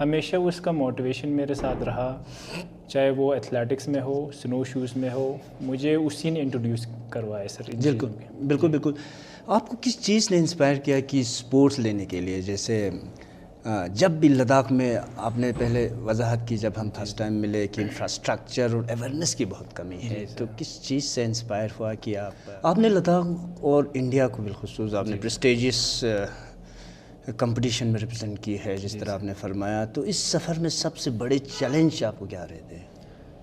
ہمیشہ اس کا موٹیویشن میرے ساتھ رہا، چاہے وہ ایتھلیٹکس میں ہو، سنو شوز میں ہو، مجھے اسی نے انٹروڈیوس کروایا سر۔ بالکل بالکل بالکل۔ آپ کو کس چیز نے انسپائر کیا کہ اسپورٹس لینے کے لیے؟ جیسے جب بھی لداخ میں آپ نے پہلے وضاحت کی، جب ہم فرسٹ ٹائم ملے کہ انفراسٹرکچر اور اویئرنیس کی بہت کمی ہے، تو کس چیز سے انسپائر ہوا کہ آپ نے لداخ اور انڈیا کو بالخصوص آپ نے پریسٹیجیس کمپٹیشن میں ریپرزینٹ کی ہے جس طرح آپ نے فرمایا، تو اس سفر میں سب سے بڑے چیلنج آپ کو کیا رہے تھے؟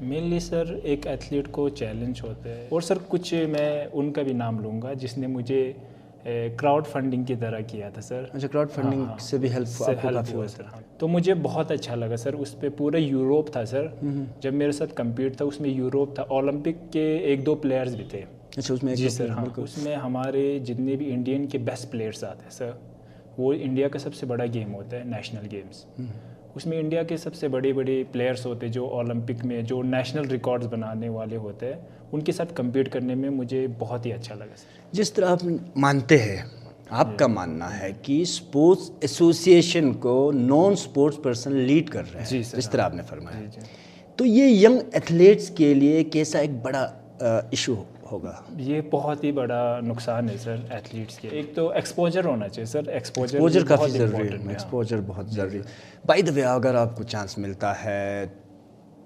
مینلی سر ایک ایتھلیٹ کو چیلنج ہوتا ہے، اور سر کچھ میں ان کا بھی نام لوں گا جس نے مجھے کراؤڈ فنڈنگ کی طرح کیا تھا سر۔ اچھا، کراؤڈ فنڈنگ سے بھی ہیلپ ہوا سر، تو مجھے بہت اچھا لگا سر۔ اس پہ پورا یوروپ تھا سر، جب میرے ساتھ کمپیٹ تھا اس میں یوروپ تھا، اولمپک کے 1-2 پلیئرز بھی تھے۔ اچھا، اس میں جی سر، ہاں، اس میں ہمارے جتنے بھی انڈین کے بیسٹ پلیئرس آتے ہیں سر۔ وہ انڈیا کا سب سے بڑا گیم ہوتا ہے نیشنل گیمز، اس میں انڈیا کے سب سے بڑے پلیئرس ہوتے ہیں جو اولمپک میں جو نیشنل ریکارڈز بنانے والے ہوتے ہیں، ان کے ساتھ کمپیٹ کرنے میں مجھے بہت ہی اچھا لگا سر۔ جس طرح آپ مانتے ہیں، آپ کا ماننا ہے کہ اسپورٹس ایسوسیشن کو نان اسپورٹس پرسن لیڈ کر رہے ہیں، جس طرح آپ نے فرمایا، تو یہ ینگ ایتھلیٹس کے لیے کیسا ایک بڑا ایشو ہوگا؟ یہ بہت ہی بڑا نقصان ہے سر ایتھلیٹس کے۔ ایک تو ایکسپوجر ہونا چاہیے سر، ایکسپوجر کافی ضروری ہے، ایکسپوجر بہت ضروری ہے۔ بائی دا وے، اگر آپ کو چانس ملتا ہے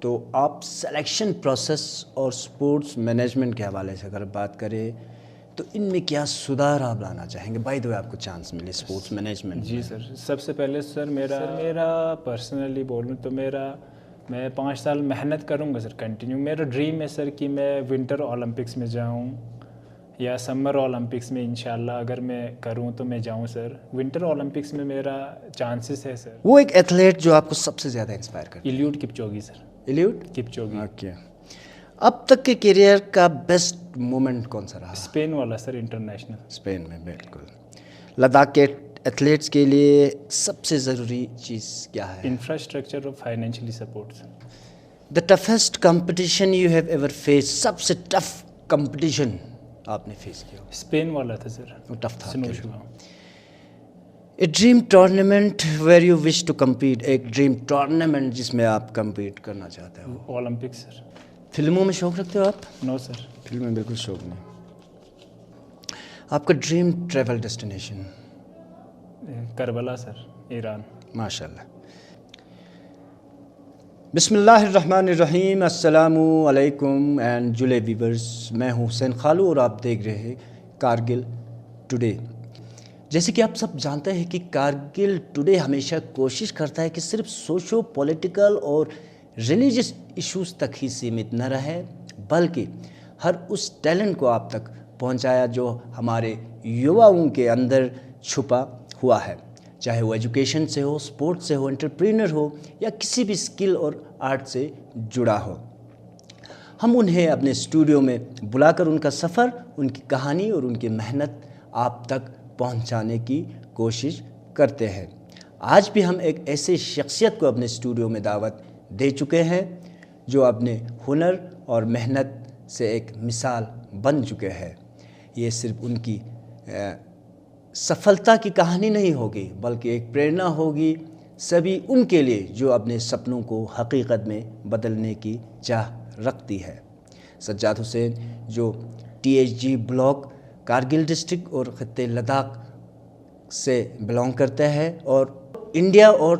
تو آپ سلیکشن پروسیس اور اسپورٹس مینجمنٹ کے حوالے سے اگر بات کریں تو ان میں کیا سدھار آپ لانا چاہیں گے؟ بائی دا وے آپ کو چانس ملے اسپورٹس مینجمنٹ؟ جی سر، سب سے پہلے سر میرا پرسنلی بولوں تو میں 5 سال محنت کروں گا سر کنٹینیو۔ میرا ڈریم ہے سر کہ میں ونٹر اولمپکس میں جاؤں یا سمر اولمپکس میں، انشاءاللہ اگر میں کروں تو میں جاؤں سر۔ ونٹر اولمپکس میں میرا چانسز ہے سر۔ وہ ایک ایتھلیٹ جو آپ کو سب سے زیادہ انسپائر کرتا ہے؟ ایلیوڈ کپچوگی سر۔ ایلیوڈ کپچوگی۔ اوکے۔ اب تک کے کیریئر کا بیسٹ مومنٹ کون سا رہا؟ اسپین والا سر، انٹرنیشنل۔ اسپین میں، بالکل۔ لداخ کے ایتھلیٹس کے لیے سب سے ضروری چیز کیا ہے؟ انفراسٹرکچر اور financially support sir. The toughest competition you have ever faced, سب سے ٹف کمپٹیشن آپ نے فیس کیا؟ اسپین والا تھا سر، وہ ٹف تھا۔ سنو شو۔ اے dream tournament where you wish to compete, ایک ڈریم ٹورنامنٹ جس میں آپ کمپیٹ کرنا چاہتے ہو؟ اولمپکس سر۔ فلموں میں شوق رکھتے ہو آپ؟ نو سر، فلموں میں بالکل شوق نہیں۔ آپ کا ڈریم ٹریول ڈیسٹینیشن؟ کربلا سر، ایران۔ ماشاء اللہ۔ بسم اللہ الرحمن الرحیم۔ السلام علیکم اینڈ جولے ویورز، میں ہوں حسین خالو اور آپ دیکھ رہے ہیں کارگل ٹوڈے۔ جیسے کہ آپ سب جانتے ہیں کہ کارگل ٹوڈے ہمیشہ کوشش کرتا ہے کہ صرف سوشو پولیٹیکل اور ریلیجس ایشوز تک ہی سیمت نہ رہے، بلکہ ہر اس ٹیلنٹ کو آپ تک پہنچایا جو ہمارے یواؤں کے اندر چھپا ہوا ہے، چاہے وہ ایجوکیشن سے ہو، سپورٹ سے ہو، انٹرپرینر ہو یا کسی بھی اسکل اور آرٹ سے جڑا ہو۔ ہم انہیں اپنے اسٹوڈیو میں بلا کر ان کا سفر، ان کی کہانی اور ان کی محنت آپ تک پہنچانے کی کوشش کرتے ہیں۔ آج بھی ہم ایک ایسے شخصیت کو اپنے اسٹوڈیو میں دعوت دے چکے ہیں جو اپنے ہنر اور محنت سے ایک مثال بن چکے ہیں۔ یہ صرف ان کی سفلتا کی کہانی نہیں ہوگی بلکہ ایک پریرنا ہوگی سبھی ان کے لیے جو اپنے سپنوں کو حقیقت میں بدلنے کی چاہ رکھتی ہے۔ سجاد حسین جو THG بلاک کارگل ڈسٹرکٹ اور خطے لداخ سے بلانگ کرتا ہے اور انڈیا اور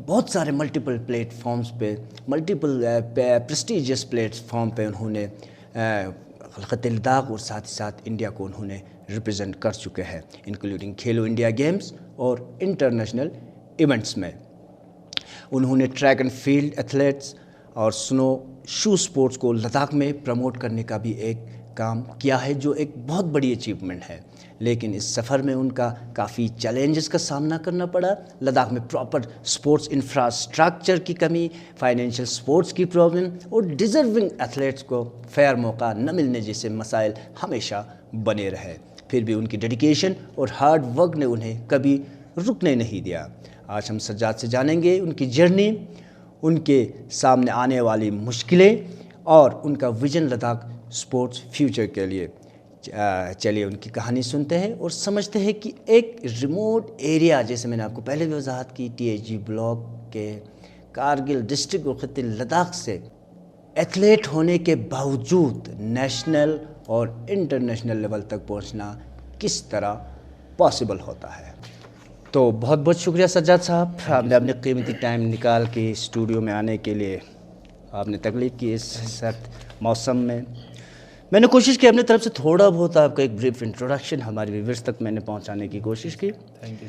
بہت سارے ملٹیپل پلیٹ فارمز پہ، ملٹیپل پریسٹیجیس پلیٹ فارم پہ انہوں نے خطے لداخ اور ساتھ ہی ساتھ انڈیا کو انہوں نے ریپرزینٹ کر چکے ہیں، انکلوڈنگ کھیلو انڈیا گیمز اور انٹرنیشنل ایونٹس میں۔ انہوں نے ٹریک اینڈ فیلڈ ایتھلیٹس اور سنو شو سپورٹس کو لداخ میں پروموٹ کرنے کا بھی ایک کام کیا ہے جو ایک بہت بڑی اچیومنٹ ہے، لیکن اس سفر میں ان کا کافی چیلنجز کا سامنا کرنا پڑا۔ لداخ میں پراپر سپورٹس انفراسٹرکچر کی کمی، فائنینشیل سپورٹس کی پرابلم اور ڈیزرونگ ایتھلیٹس کو فیئر موقع نہ ملنے جیسے مسائل ہمیشہ بنے رہے، پھر بھی ان کی ڈیڈیکیشن اور ہارڈ ورک نے انہیں کبھی رکنے نہیں دیا۔ آج ہم سجاد سے جانیں گے ان کی جرنی، ان کے سامنے آنے والی مشکلیں اور ان کا ویژن لداخ سپورٹس فیوچر کے لیے۔ چلیے ان کی کہانی سنتے ہیں اور سمجھتے ہیں کہ ایک ریموٹ ایریا، جیسے میں نے آپ کو پہلے بھی وضاحت کی، THG بلاک کہ کارگل ڈسٹرکٹ اور خطے لداخ سے ایتھلیٹ ہونے کے باوجود نیشنل اور انٹرنیشنل لیول تک پہنچنا کس طرح پاسبل ہوتا ہے. تو بہت بہت شکریہ سجاد صاحب, آپ نے اپنے قیمتی ٹائم نکال کے اسٹوڈیو میں آنے کے لیے آپ نے تکلیف کی اس سرد موسم میں. میں نے کوشش کی اپنے طرف سے تھوڑا بہت آپ کا ایک بریف انٹروڈکشن ہمارے ویورز تک میں نے پہنچانے کی کوشش کی. Thank you.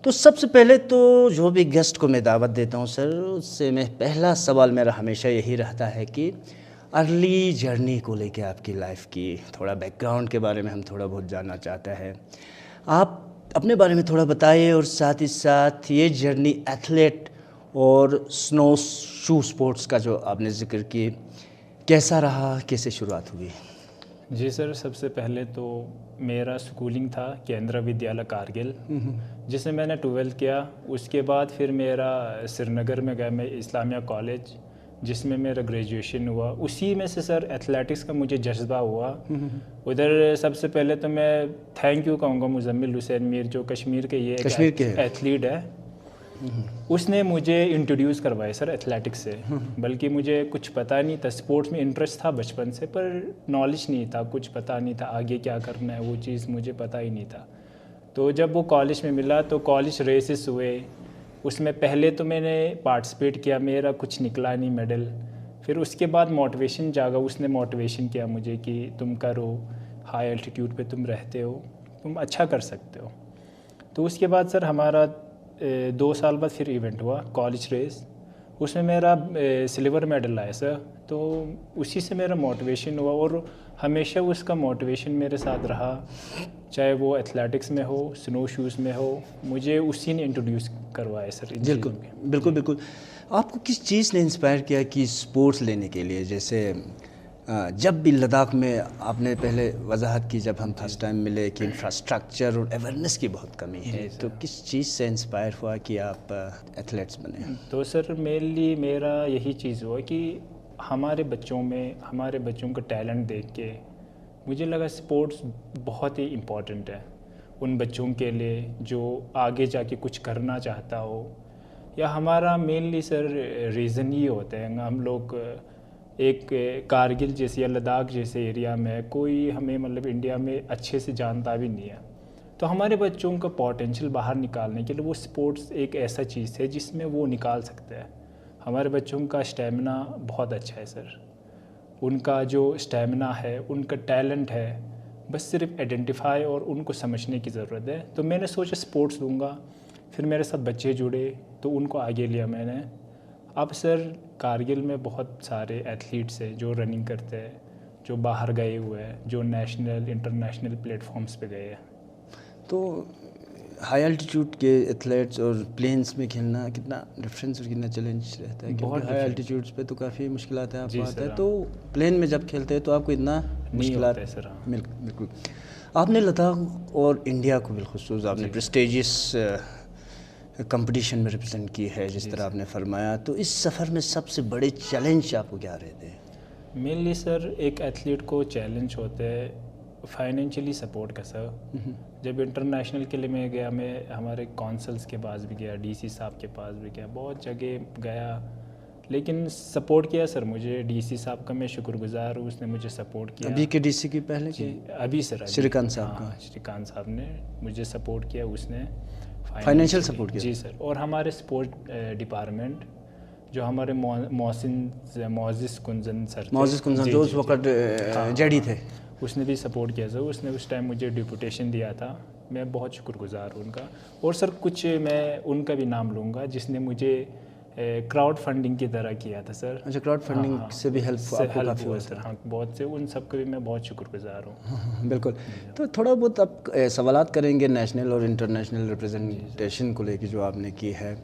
تو سب سے پہلے تو جو بھی گیسٹ کو میں دعوت دیتا ہوں سر, اس سے میں پہلا سوال میرا ہمیشہ یہی رہتا ہے کہ ارلی جرنی کو لے کے آپ کی لائف کی تھوڑا بیک گراؤنڈ کے بارے میں ہم تھوڑا بہت جاننا چاہتے ہیں. آپ اپنے بارے میں تھوڑا بتائیے, اور ساتھ ہی ساتھ یہ جرنی ایتھلیٹ اور سنو شو سپورٹس کا جو آپ نے ذکر کی, کیسا رہا, کیسے شروعات ہوئی؟ جی سر, سب سے پہلے تو میرا اسکولنگ تھا کیندرا ودیالیہ کارگل, جس میں نے 12 کیا. اس کے بعد پھر میرا سری نگر میں گیا میں اسلامیہ کالج, جس میں میرا گریجویشن ہوا. اسی میں سے سر ایتھلیٹکس کا مجھے جذبہ ہوا. ادھر سب سے پہلے تو میں تھینک یو کہوں گا مزمل حسین میر, جو کشمیر کے یہ ایتھلیٹ ہے. اس نے مجھے انٹروڈیوس کروایا سر ایتھلیٹکس سے. بلکہ مجھے کچھ پتہ نہیں تھا, اسپورٹس میں انٹرسٹ تھا بچپن سے, پر نالج نہیں تھا, کچھ پتہ نہیں تھا آگے کیا کرنا ہے, وہ چیز مجھے پتہ ہی نہیں تھا. تو جب وہ کالج میں ملا تو کالج ریسز ہوئے. اس میں پہلے تو میں نے پارٹیسپیٹ کیا, میرا کچھ نکلا نہیں میڈل. پھر اس کے بعد موٹیویشن جاگا, اس نے موٹیویشن کیا مجھے کہ تم کرو, ہائی الٹیٹیوڈ پہ تم رہتے ہو, تم اچھا کر سکتے ہو. تو اس کے بعد سر ہمارا 2 سال بعد پھر ایونٹ ہوا کالج ریس. اس میں میرا سلور میڈل آیا سر. تو اسی سے میرا موٹیویشن ہوا, اور ہمیشہ اس کا موٹیویشن میرے ساتھ رہا, چاہے وہ ایتھلیٹکس میں ہو, سنو شوز میں ہو. مجھے اسی نے انٹروڈیوس کروایا سر. بالکل بالکل. آپ کو کس چیز نے انسپائر کیا کہ اسپورٹس لینے کے لیے؟ جیسے جب بھی لداخ میں آپ نے پہلے وضاحت کی, جب ہم فرسٹ ٹائم ملے کہ انفراسٹرکچر اور اویئرنیس کی بہت کمی ہے, تو کس چیز سے انسپائر ہوا کہ آپ ایتھلیٹس بنے؟ تو سر مینلی میرا یہی چیز ہوا کہ ہمارے بچوں کا ٹیلنٹ دیکھ کے مجھے لگا اسپورٹس بہت ہی امپورٹنٹ ہے ان بچوں کے لیے جو آگے جا کے کچھ کرنا چاہتا ہو. یا ہمارا مینلی سر ریزن یہ ہوتا ہے, ہم لوگ ایک کارگل جیسے یا لداخ جیسے ایریا میں کوئی ہمیں مطلب انڈیا میں اچھے سے جانتا بھی نہیں ہے. تو ہمارے بچوں کا پوٹینشیل باہر نکالنے کے لیے وہ اسپورٹس ایک ایسا چیز ہے جس میں وہ نکال سکتے ہیں. ہمارے بچوں کا اسٹیمنا بہت اچھا ہے سر. ان کا جو اسٹیمنا ہے, ان کا ٹیلنٹ ہے, بس صرف آئیڈینٹیفائی اور ان کو سمجھنے کی ضرورت ہے. تو میں نے سوچا اسپورٹس دوں گا. پھر میرے ساتھ بچے جڑے تو ان کو آگے لیا میں نے. اب سر کارگل میں بہت سارے ایتھلیٹس ہیں جو رننگ کرتے ہیں, جو باہر گئے ہوئے ہیں, جو نیشنل انٹرنیشنل پلیٹ فارمس پہ گئے ہیں. تو ہائی الٹیٹیوڈ کے ایتھلیٹس اور پلینس میں کھیلنا کتنا ڈفرینس اور کتنا چیلنج رہتا ہے؟ کیونکہ ہائی الٹیٹیوڈس پہ تو کافی مشکلات ہیں آپ کو آتا ہے, تو پلین میں جب کھیلتے ہیں تو آپ کو اتنا مشکلات ہے سر. بالکل. آپ نے لداخ اور انڈیا کو بالخصوص آپ نے پریسٹیجیس کمپٹیشن میں ریپرزینٹ کی ہے, جس طرح آپ نے فرمایا, تو اس سفر میں سب سے بڑے چیلنج آپ کو کیا رہتے ہیں؟ مینلی سر ایک ایتھلیٹ کو چیلنج ہوتا ہے فائنینشلی سپورٹ کا سر. جب انٹرنیشنل کے لیے میں گیا, میں ہمارے کونسلس کے پاس بھی گیا, ڈی سی صاحب کے پاس بھی گیا, بہت جگہ گیا, لیکن سپورٹ کیا سر مجھے ڈی سی صاحب کا. میں شکر گزار ہوں, اس نے مجھے سپورٹ کیا. ابھی کے ڈی سی کی پہلے کی؟ ابھی سر شری کانت صاحب کا. شری کانت صاحب نے مجھے سپورٹ کیا, اس نے فائنینشیل سپورٹ کیا. جی سر. اور ہمارے اسپورٹ ڈپارٹمنٹ جو ہمارے معزز کنزن سر, جو اس وقت جڑی تھے, اس نے بھی سپورٹ کیا سر. اس نے اس ٹائم مجھے ڈپوٹیشن دیا تھا, میں بہت شکر گزار ہوں ان کا. اور سر کچھ میں ان کا بھی نام لوں گا جس نے مجھے کراؤڈ فنڈنگ کی طرح کیا تھا سر. اچھا, کراؤڈ فنڈنگ سے بھی ہیلپ ہوا سر. ہاں بہت سے, ان سب کا بھی میں بہت شکر گزار ہوں. بالکل. تو تھوڑا بہت آپ سوالات کریں گے نیشنل اور انٹرنیشنل ریپرزنٹیشن کو لے کے جو آپ نے کی ہے.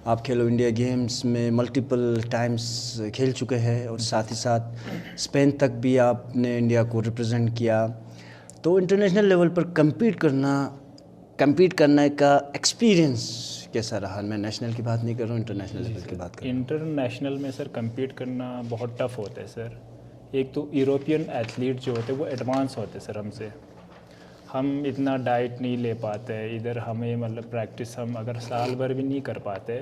آپ کھیلو انڈیا گیمز میں ملٹیپل ٹائمز کھیل چکے ہیں, اور ساتھ ہی ساتھ اسپین تک بھی آپ نے انڈیا کو ریپرزینٹ کیا. تو انٹرنیشنل لیول پر کمپیٹ کرنے کا ایکسپیرینس کیسا رہا؟ میں نیشنل کی بات نہیں کر رہا ہوں, انٹرنیشنل لیول کی بات کر رہا ہوں. انٹرنیشنل میں سر کمپیٹ کرنا بہت ٹف ہوتا ہے سر. ایک تو یوروپین ایتھلیٹ جو ہوتے ہیں وہ ایڈوانس ہوتے ہیں سر ہم سے. ہم اتنا ڈائٹ نہیں لے پاتے ادھر, ہمیں مطلب پریکٹس ہم اگر سال بھر بھی نہیں کر پاتے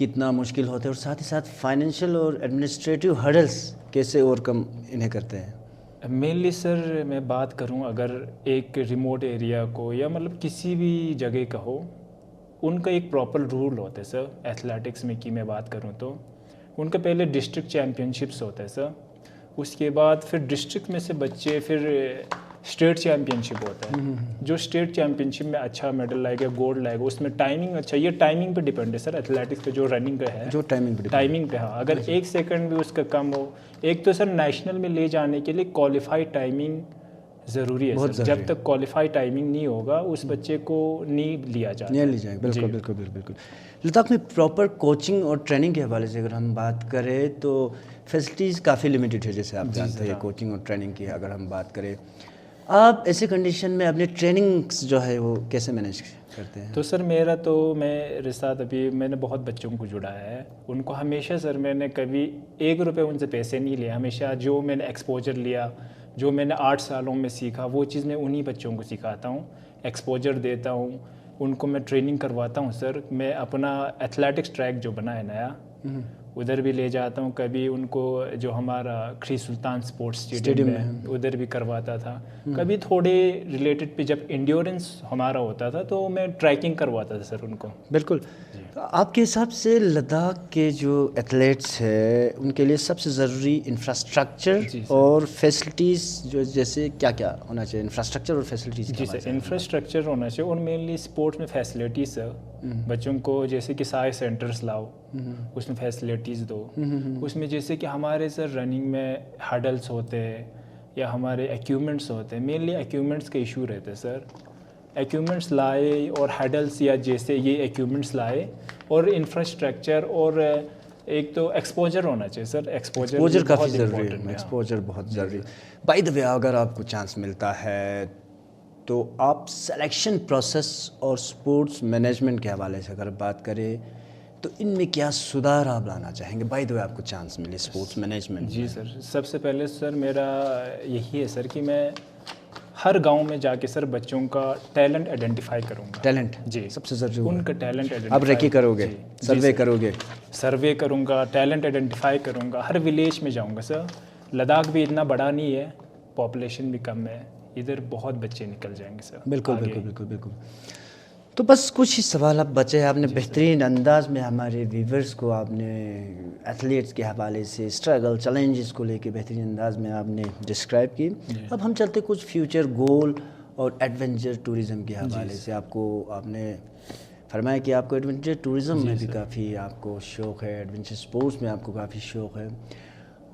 کتنا مشکل ہوتا ہے اور ساتھ ہی ساتھ فائنینشیل اور ایڈمنسٹریٹو ہرڈلس کیسے اوور کم انہیں کرتے ہیں؟ مینلی سر میں بات کروں اگر ایک ریموٹ ایریا کو یا مطلب کسی بھی جگہ کا ہو، ان کا ایک پراپر رول ہوتا ہے سر. ایتھلیٹکس میں کی میں بات کروں تو ان کا پہلے ڈسٹرکٹ چیمپئن شپس ہوتا ہے سر، اس کے بعد پھر ڈسٹرکٹ میں سے بچے پھر اسٹیٹ چیمپئن شپ ہوتا ہے. جو اسٹیٹ چیمپئن شپ میں اچھا میڈل لائے گا، گولڈ لائے گا، اس میں ٹائمنگ اچھا، یہ ٹائمنگ پہ ڈیپینڈ ہے سر. ایتھلیٹکس پہ جو رننگ کا ہے، جو ٹائمنگ پہ، ہاں اگر 1 سیکنڈ بھی اس کا کم ہو. ایک تو سر نیشنل میں لے جانے کے لیے کوالیفائی ٹائمنگ ضروری ہے سر. جب تک کوالیفائی ٹائمنگ نہیں ہوگا اس بچے کو نہیں لیا جاتا. نہیں لی جائے گا. بالکل بالکل بالکل بالکل. لداخ میں پراپر کوچنگ اور ٹریننگ کے حوالے سے اگر ہم بات کریں تو فیسلٹیز کافی لمیٹڈ ہے، جیسے آپ جانتے ہیں. کوچنگ اور ٹریننگ کی اگر ہم بات کریں، آپ ایسے کنڈیشن میں اپنے ٹریننگس جو ہے وہ کیسے مینیج کرتے ہیں؟ تو سر میرے ساتھ ابھی میں نے بہت بچوں کو جڑایا ہے. ان کو ہمیشہ سر میں نے کبھی 1 روپے ان سے پیسے نہیں لیے. ہمیشہ جو میں نے ایکسپوجر لیا، جو میں نے 8 سالوں میں سیکھا، وہ چیز میں انہی بچوں کو سکھاتا ہوں. ایکسپوجر دیتا ہوں ان کو، میں ٹریننگ کرواتا ہوں سر. میں اپنا ایتھلیٹکس ٹریک جو بنا ہے نیا، ادھر بھی لے جاتا ہوں. کبھی ان کو جو ہمارا کھری سلطان سپورٹس اسٹیڈیم ہے ادھر بھی کرواتا تھا. کبھی تھوڑے ریلیٹڈ پہ جب انڈیورنس ہمارا ہوتا تھا تو میں ٹریکنگ کرواتا تھا سر ان کو. بالکل. آپ کے حساب سے لداخ کے جو ایتھلیٹس ہیں ان کے لیے سب سے ضروری انفراسٹرکچر اور فیسلٹیز جو جیسے کیا کیا ہونا چاہیے؟ انفراسٹرکچر اور فیسلٹیز. جی سر، انفراسٹرکچر ہونا چاہیے اور مینلی اسپورٹس میں فیسلٹیز سر. بچوں کو جیسے کہ سائے سینٹرز لاؤ، اس میں فیسلٹیز دو. اس میں جیسے کہ ہمارے سر رننگ میں ہڈلس ہوتے ہیں یا ہمارے ایکوپمنٹس ہوتے ہیں. مینلی ایکوپمنٹس کا ایشو رہتا ہے سر. ایکوپمنٹس لائے اور ہڈلس یا جیسے یہ ایکوپمنٹس لائے اور انفراسٹرکچر اور ایک تو ایکسپوجر ہونا چاہیے سر. ایکسپوجر کافی ضروری ہے. ایکسپوجر بہت ضروری. بائی دا وے اگر آپ کو چانس ملتا ہے تو آپ سلیکشن پروسیس اور سپورٹس مینجمنٹ کے حوالے سے اگر بات کریں تو ان میں کیا سدھار آپ لانا چاہیں گے؟ بائی دا وے آپ کو چانس ملے سپورٹس مینجمنٹ. جی سر، سب سے پہلے سر میرا یہی ہے سر کہ میں ہر گاؤں میں جا کے سر بچوں کا ٹیلنٹ آئیڈینٹیفائی کروں گا. ٹیلنٹ جی سب سے ضروری. ان کا ٹیلنٹ آپ ریکی کرو گے، سروے کرو گے؟ سروے کروں گا، ٹیلنٹ آئیڈینٹیفائی کروں گا. ہر ولیج میں جاؤں گا سر. لداخ بھی اتنا بڑا نہیں ہے، پاپولیشن بھی کم ہے، ادھر بہت بچے نکل جائیں گے سر. بالکل بالکل بالکل بالکل. تو بس کچھ ہی سوال اب بچے. آپ نے بہترین انداز میں ہمارے ویورز کو آپ نے ایتھلیٹس کے حوالے سے اسٹرگل چیلنجز کو لے کے بہترین انداز میں آپ نے ڈسکرائب کی. اب ہم چلتے کچھ فیوچر گول اور ایڈونچر ٹورزم کے حوالے سے. آپ نے فرمایا کہ آپ کو ایڈونچر ٹورزم میں بھی کافی آپ کو شوق ہے، ایڈونچر سپورٹس میں آپ کو کافی شوق ہے.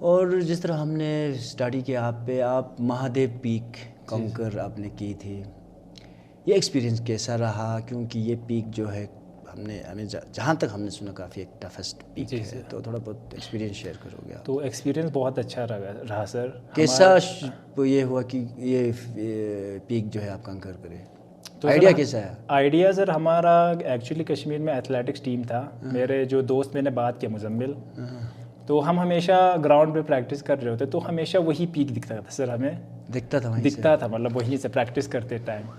اور جس طرح ہم نے اسٹڈی کیا آپ مہادیو پیک کنکر آپ نے کی تھی، یہ ایکسپیرینس کیسا رہا؟ کیونکہ یہ پیک جو ہے ہمیں جہاں تک ہم نے سنا کافی ایک ٹفسٹ پیک ہے، تو تھوڑا بہت ایکسپیرینس شیئر کرو گے آپ؟ تو ایکسپیرینس بہت اچھا رہا سر. کیسا یہ ہوا کہ یہ پیک جو ہے آپ کنکر کرے؟ تو آئیڈیا کیسا ہے؟ آئیڈیا سر ہمارا ایکچولی کشمیر میں ایتھلیٹکس ٹیم تھا. میرے جو دوست میں نے بات کیا مزمل، تو ہم ہمیشہ گراؤنڈ پہ پریکٹس کر رہے ہوتے تو ہمیشہ وہی پیک دکھتا تھا سر. ہمیں دکھتا تھا مطلب وہیں سے پریکٹس کرتے ٹائم.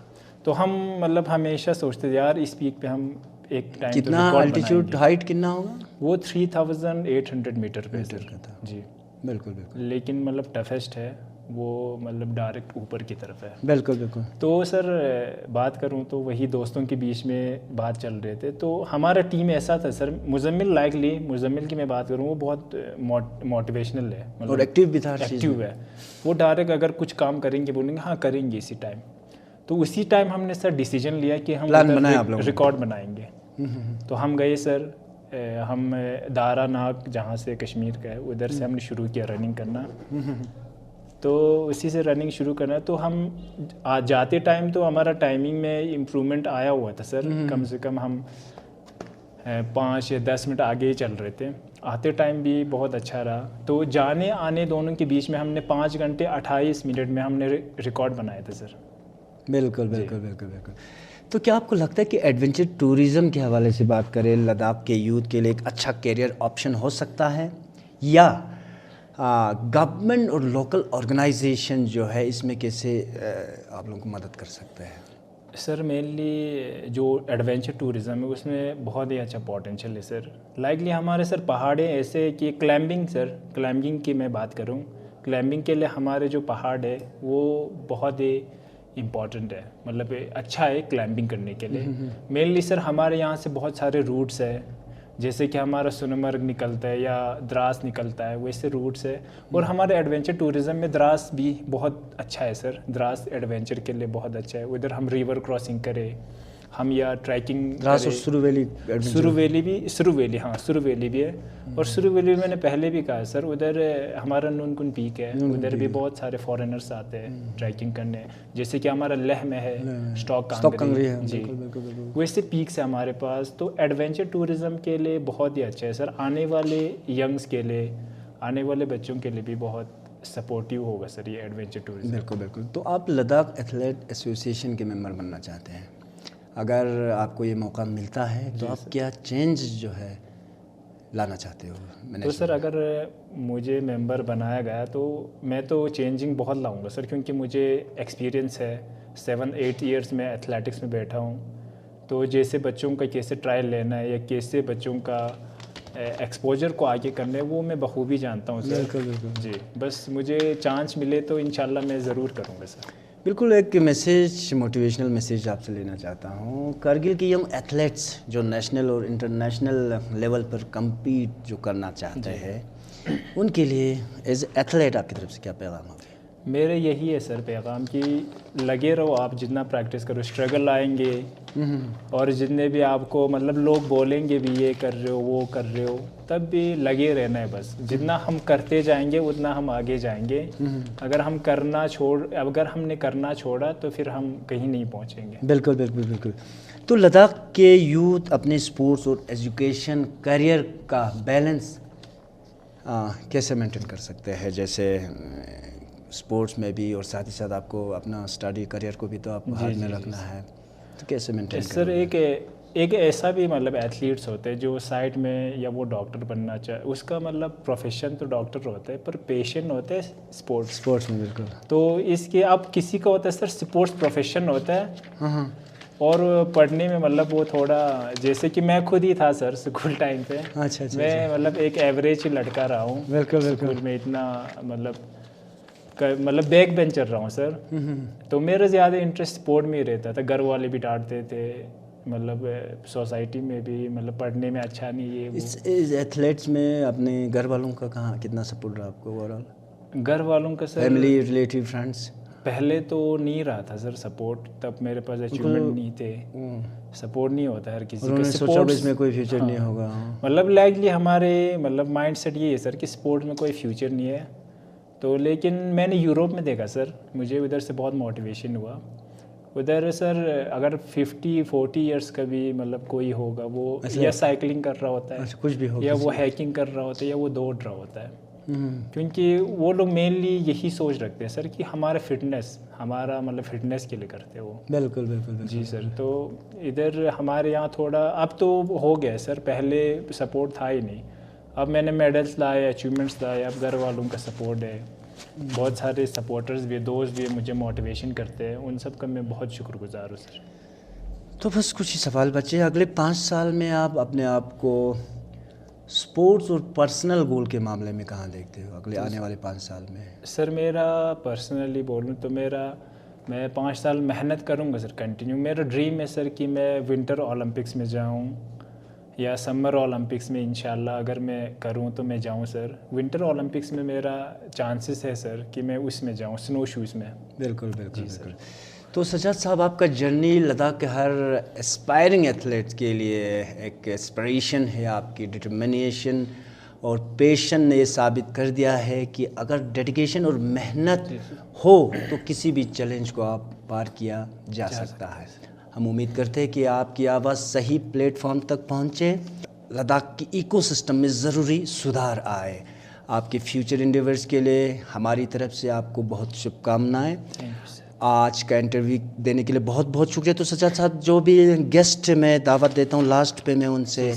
تو ہم مطلب ہمیشہ سوچتے تھے یار اس پیک پہ ہم ایک ٹائم. کتنا الٹیٹیوڈ ہائٹ کتنا ہوگا وہ؟ 3800 میٹر پہ سر. جی بالکل بالکل. لیکن مطلب ٹفسٹ ہے وہ، مطلب ڈائریکٹ اوپر کی طرف ہے. بالکل بالکل. تو سر بات کروں تو وہی دوستوں کے بیچ میں بات چل رہے تھے. تو ہمارا ٹیم ایسا تھا سر، مزمل لائکلی مزمل کی میں بات کروں وہ بہت موٹیویشنل ہے اور ایکٹیو بھی تھا. ایکٹیو ہے وہ. ڈائریکٹ اگر کچھ کام کریں گے بولیں گے ہاں کریں گے اسی ٹائم. تو اسی ٹائم ہم نے سر ڈیسیجن لیا کہ ہم ریکارڈ بنائیں گے. تو ہم گئے سر، ہم دارا ناگ جہاں سے کشمیر کا ہے ادھر سے ہم نے شروع کیا رننگ کرنا. تو اسی سے رننگ شروع کرنا. تو ہم جاتے ٹائم تو ہمارا ٹائمنگ میں امپرومنٹ آیا ہوا تھا سر. کم سے کم ہم 5 یا 10 منٹ آگے ہی چل رہے تھے. آتے ٹائم بھی بہت اچھا رہا. تو جانے آنے دونوں کے بیچ میں ہم نے 5 گھنٹے 28 منٹ میں ہم نے ریکارڈ بنایا تھا سر. بالکل بالکل بالکل بالکل. تو کیا آپ کو لگتا ہے کہ ایڈونچر ٹورزم کے حوالے سے بات کریں لداخ کے یوتھ کے لیے ایک اچھا کیریئر آپشن ہو سکتا ہے، یا گورنمنٹ اور لوکل آرگنائزیشن جو ہے اس میں کیسے آپ لوگوں کو مدد کر سکتے ہیں؟ سر مینلی جو ایڈونچر ٹورزم ہے اس میں بہت ہی اچھا پوٹینشیل ہے سر. لائکلی ہمارے سر پہاڑیں ایسے کہ کلائمبنگ کی میں بات کروں, کلائمبنگ کے لیے ہمارے جو پہاڑ ہے وہ بہت ہی امپورٹنٹ ہے, مطلب اچھا ہے کلائمبنگ کرنے کے لیے. مینلی سر ہمارے یہاں سے بہت سارے روٹس ہے, جیسے کہ ہمارا سونمرگ نکلتا ہے یا دراس نکلتا ہے, ویسے روٹس ہے. اور ہمارے ایڈونچر ٹورزم میں دراس بھی بہت اچھا ہے سر, دراس ایڈونچر کے لیے بہت اچھا ہے. ادھر ہم ریور کراسنگ کریں ہم یا ٹریکنگ, دراس اور سرو ویلی بھی ہے. اور سرو ویلی میں نے پہلے بھی کہا سر, ادھر ہمارا نون کن پیک ہے, ادھر بھی بہت سارے فارینرس آتے ہیں ٹریکنگ کرنے, جیسے کہ ہمارا لہ میں ہے اسٹاک کانگری جی, ویسے پیکس ہے ہمارے پاس. تو ایڈونچر ٹورزم کے لیے بہت ہی اچھا ہے سر, آنے والے ینگس کے لیے, آنے والے بچوں کے لیے بھی بہت سپورٹیو ہوگا سر یہ ایڈونچر ٹورزم. بالکل. تو آپ لداخ ایتھلیٹ ایسوسیشن کے ممبر بننا چاہتے ہیں, اگر آپ کو یہ موقع ملتا ہے تو آپ کیا چینج جو ہے لانا چاہتے ہو؟ تو سر اگر مجھے ممبر بنایا گیا تو میں تو چینجنگ بہت لاؤں گا سر, کیونکہ مجھے ایکسپیرینس ہے 7-8 ایئرس میں ایتھلیٹکس میں بیٹھا ہوں. تو جیسے بچوں کا کیسے ٹرائل لینا ہے یا کیسے بچوں کا ایکسپوجر کو آگے کرنا ہے وہ میں بخوبی جانتا ہوں سر. بالکل جی, بس مجھے چانس ملے تو انشاءاللہ میں ضرور کروں گا سر. بالکل. ایک میسیج, موٹیویشنل میسیج آپ سے لینا چاہتا ہوں. کارگل کے ینگ ایتھلیٹس جو نیشنل اور انٹرنیشنل لیول پر کمپیٹ جو کرنا چاہتے ہیں ان کے لیے ایز ایتھلیٹ آپ کی طرف سے کیا پیغام ہوگا؟ میرے یہی ہے سر پیغام کہ لگے رہو, آپ جتنا پریکٹس کرو, اسٹرگل آئیں گے اور جتنے بھی آپ کو مطلب لوگ بولیں گے بھی یہ کر رہے ہو وہ کر رہے ہو, تب بھی لگے رہنا ہے. بس جتنا ہم کرتے جائیں گے اتنا ہم آگے جائیں گے. اگر ہم نے کرنا چھوڑا تو پھر ہم کہیں نہیں پہنچیں گے. بالکل. تو لداخ کے یوتھ اپنے اسپورٹس اور ایجوکیشن کیریئر کا بیلنس کیسے مینٹین کر سکتے ہیں؟ جیسے اسپورٹس میں بھی اور ساتھ ہی ساتھ آپ کو اپنا اسٹڈی کیریئر کو بھی تو آپ کو ہاتھ میں رکھنا ہے, تو کیسے مینٹین کریں؟ سر ایک ایسا بھی مطلب ایتھلیٹس ہوتے ہیں جو سائڈ میں یا وہ ڈاکٹر بننا چاہے, اس کا مطلب پروفیشن تو ڈاکٹر ہوتا ہے پر پیشن ہوتا ہے اسپورٹس میں. بالکل. تو اس کے اب کسی کا ہوتا ہے سر اسپورٹس پروفیشن ہوتا ہے اور پڑھنے میں مطلب وہ تھوڑا, جیسے کہ میں خود ہی تھا سر اسکول ٹائم پہ, میں مطلب ایک ایوریج لڑکا رہا ہوں اسکول میں, اتنا مطلب بیک بینچر رہا ہوں سر. تو میرا زیادہ انٹرسٹ سپورٹ میں ہی رہتا تھا. گھر والے بھی ڈانٹتے تھے, مطلب سوسائٹی میں بھی مطلب پڑھنے میں اچھا نہیں ہے. اس ایتھلیٹس میں اپنے گھر والوں کا کتنا سپورٹ رہا آپ کو اوور آل؟ گھر والوں کا سر فیملی, ریلیٹیو, فرینڈس؟ پہلے تو نہیں رہا تھا سر سپورٹ, تب میرے پاس اچیومنٹ نہیں تھے, سپورٹ نہیں ہوتا ہر کسی کا. سپورٹس میں کوئی فیوچر نہیں ہوگا, مطلب لائکلی ہمارے مطلب مائنڈ سیٹ یہ ہے سر کہ سپورٹ میں کوئی فیوچر نہیں ہے. تو لیکن میں نے یوروپ میں دیکھا سر, مجھے ادھر سے بہت موٹیویشن ہوا. ادھر سر اگر 50-40 ایئرس کا بھی مطلب کوئی ہوگا, وہ یا سائیکلنگ کر رہا ہوتا ہے, کچھ بھی یا وہ ہیکنگ کر رہا ہوتا ہے, یا وہ دوڑ رہا ہوتا ہے. کیونکہ وہ لوگ مینلی یہی سوچ رکھتے ہیں سر کہ ہمارا مطلب فٹنس کے لیے کرتے ہیں وہ. بالکل. جی سر. تو ادھر ہمارے یہاں تھوڑا اب تو ہو گیا سر, پہلے سپورٹ تھا ہی نہیں. اب میں نے میڈلس لائے, اچیومنٹس لائے, اب گھر والوں کا سپورٹ ہے, بہت سارے سپورٹرز بھی, دوست بھی مجھے موٹیویشن کرتے ہیں, ان سب کا میں بہت شکر گزار ہوں سر. تو بس کچھ ہی سوال بچے, اگلے 5 سال میں آپ اپنے آپ کو اسپورٹس اور پرسنل گول کے معاملے میں کہاں دیکھتے ہو اگلے آنے والے 5 سال میں؟ سر میرا پرسنلی بولوں تو میں 5 سال محنت کروں گا سر کنٹینیو. میرا ڈریم ہے سر کہ میں ونٹر اولمپکس میں جاؤں یا سمر اولمپکس میں, انشاءاللہ اگر میں کروں تو میں جاؤں سر. ونٹر اولمپکس میں میرا چانسز ہے سر کہ میں اس میں جاؤں, سنو شوز میں. بالکل. تو سجاد صاحب, آپ کا جرنی لداخ کے ہر اسپائرنگ ایتھلیٹ کے لیے ایک اسپریشن ہے. آپ کی ڈٹرمنیشن اور پیشن نے یہ ثابت کر دیا ہے کہ اگر ڈیڈیکیشن اور محنت ہو تو کسی بھی چیلنج کو آپ پار کیا جا سکتا ہے. ہم امید کرتے ہیں کہ آپ کی آواز صحیح پلیٹ فارم تک پہنچے, لداخ کی ایکو سسٹم میں ضروری سدھار آئے. آپ کے فیوچر انڈیورس کے لیے ہماری طرف سے آپ کو بہت شبھ کامنائیں. آج کا انٹرویو دینے کے لیے بہت بہت شکریہ. تو سجاد صاحب, جو بھی گیسٹ میں دعوت دیتا ہوں لاسٹ پہ میں ان سے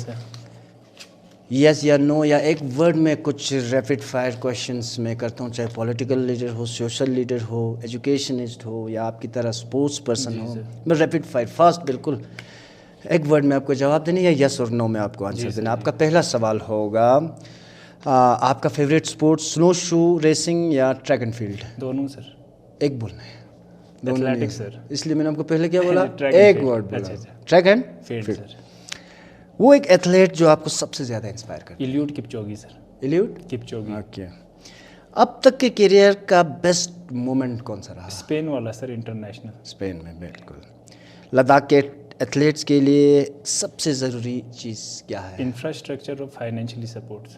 یس یا نو یا ایک ورڈ میں کچھ ریپڈ فائر کویشچنس میں کرتا ہوں, چاہے پولیٹیکل لیڈر ہو, سوشل لیڈر ہو, ایجوکیشنسٹ ہو یا آپ کی طرح اسپورٹس پرسن ہو, میں ریپڈ فائر فاسٹ بالکل ایک ورڈ میں آپ کو جواب دینا یا یس اور نو میں آپ کو آنسر دینا. آپ کا پہلا سوال ہوگا, آپ کا فیوریٹ اسپورٹ سنو شو ریسنگ یا ٹریک اینڈ فیلڈ؟ دونوں سر. ایک بولنا ہے. ایتھلیٹکس سر. اس لیے میں نے آپ کو پہلے کیا بولا, ایک ورڈ بولا, ٹریک اینڈ فیلڈ سر. وہ ایک ایتھلیٹ جو آپ کو سب سے زیادہ انسپائر کرتا ہے؟ ایلیوڈ کپچوگی سر. ایلیوڈ کپچوگی. اوکے. اب تک کے کیریئر کا بیسٹ مومنٹ کون سا رہا؟ اسپین والا سر, انٹرنیشنل. اسپین میں, بالکل. لداخ کے ایتھلیٹس کے لیے سب سے ضروری چیز کیا ہے؟ انفراسٹرکچر اور فائنینشلی سپورٹ.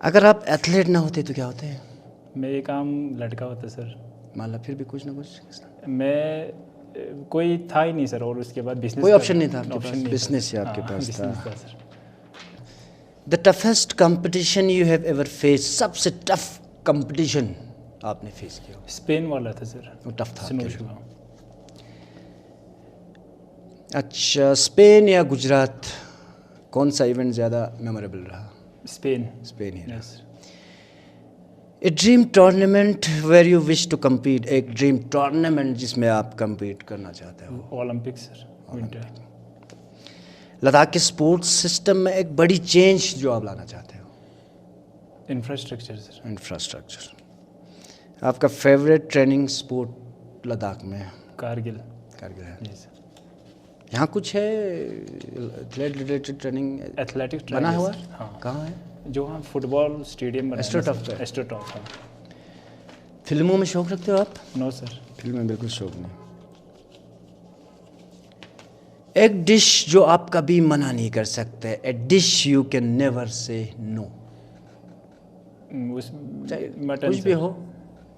اگر آپ ایتھلیٹ نہ ہوتے تو کیا ہوتے ہیں؟ میں ایک عام لڑکا ہوتا سر. مطلب پھر بھی کچھ نہ کچھ میں کوئی تھا ہی نہیں سر, اور اس کے بعد بزنس کوئی آپشن نہیں تھا آپ کے پاس, بزنس ہی آپ کے پاس تھا. The toughest competition you have ever faced, سب سے ٹف کمپٹیشن آپ نے فیس کیا؟ اسپین والا تھا سر. وہ ٹف تھا. سنو شو. اچھا, اسپین یا گجرات, کون سا ایونٹ زیادہ میموریبل رہا؟ اسپین. اسپین ہی رہا. A dream tournament where you wish to compete, ایک ڈریم ٹورنامنٹ جس میں آپ کمپیٹ کرنا چاہتے ہو؟ Olympic sir, winter. لداخ کے اسپورٹس سسٹم میں ایک بڑی چینج جو آپ لانا چاہتے ہو؟ انفراسٹرکچر سر. انفراسٹرکچر. آپ کا فیوریٹ ٹریننگ اسپورٹ لداخ میں؟ کارگل. کارگل ہے. جی سر. یہاں کچھ ہے ایتھلیٹ ریلیٹڈ ٹریننگ ایتھلیٹکس بنا ہوا؟ ہاں. کہاں ہے؟ جو ہاں فٹ بال اسٹیڈیم بنا ہے. ایسٹروٹاف. فلموں میں شوق رکھتے ہو آپ؟ نو سر. فلم میں بالکل شوق نہیں. ایک ڈش جو آپ کبھی منع نہیں کر سکتے, اے ڈش یو کین نیور سے نو. مٹن. کچھ بھی ہو,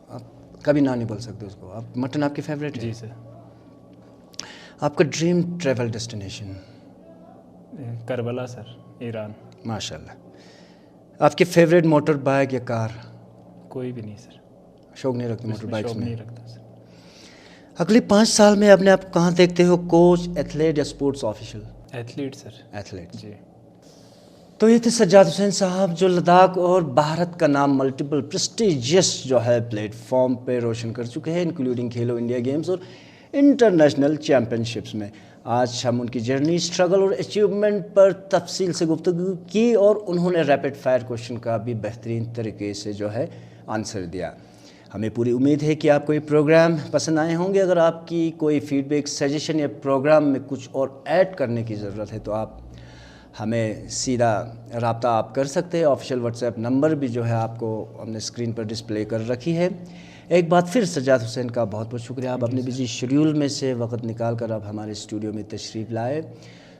آپ کبھی نہ نہیں بول سکتے اس کو. آپ مٹن آپ کی فیوریٹ ہے؟ جی سر. آپ کا ڈریم ٹریول ڈیسٹینیشن؟ کربلا سر, ایران. ماشاء اللہ. آپ کی فیوریٹ موٹر بائک یا کار؟ کوئی بھی نہیں سر. شوق نہیں رکھتے موٹر بائکس میں؟ نہیں رکھتا سر. اگلے 5 سال میں اپنے آپ کہاں دیکھتے ہو, کوچ, ایتھلیٹ یا اسپورٹس آفیشل؟ ایتھلیٹ سر. ایتھلیٹ. جی. تو یہ تھے سجاد حسین صاحب جو لداخ اور بھارت کا نام ملٹیپل پریسٹیجیس جو ہے پلیٹ فارم پہ روشن کر چکے ہیں, انکلوڈنگ کھیلو انڈیا گیمز اور انٹرنیشنل چیمپئن شپس میں. آج ہم ان کی جرنی, اسٹرگل اور اچیومنٹ پر تفصیل سے گفتگو کی, اور انہوں نے ریپڈ فائر کوشچن کا بھی بہترین طریقے سے جو ہے آنسر دیا. ہمیں پوری امید ہے کہ آپ کو یہ پروگرام پسند آئے ہوں گے. اگر آپ کی کوئی فیڈ بیک, سجیشن یا پروگرام میں کچھ اور ایڈ کرنے کی ضرورت ہے تو آپ ہمیں سیدھا رابطہ آپ کر سکتے ہیں. آفیشیل واٹس ایپ نمبر بھی جو ہے آپ کو ہم نے اسکرین پر ڈسپلے کر رکھی ہے. ایک بات پھر سجاد حسین کا بہت بہت شکریہ, آپ اپنے بزی شیڈیول میں سے وقت نکال کر اب ہمارے اسٹوڈیو میں تشریف لائے.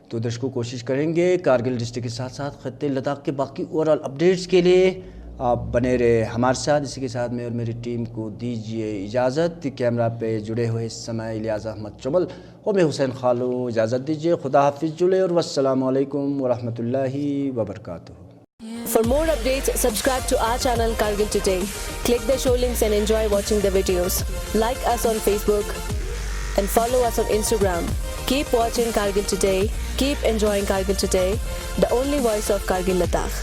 تو درشکوں کوشش کریں گے کارگل ڈسٹرکٹ کے ساتھ ساتھ خطے لداخ کے باقی اوور آل اپڈیٹس کے لیے آپ بنے رہے ہمارے ساتھ. اسی کے ساتھ میں اور میری ٹیم کو دیجیے اجازت. کیمرہ پہ جڑے ہوئے اس سمے الیاس احمد چمل اور میں حسین خالو, اجازت دیجیے. خدا حافظ جلے, اور والسلام علیکم ورحمۃ اللہ وبرکاتہ. For more updates, subscribe to our channel Kargil Today. Click the show links and enjoy watching the videos. Like us on Facebook and follow us on Instagram. Keep watching Kargil Today. Keep enjoying Kargil Today, the only voice of Kargil Ladakh.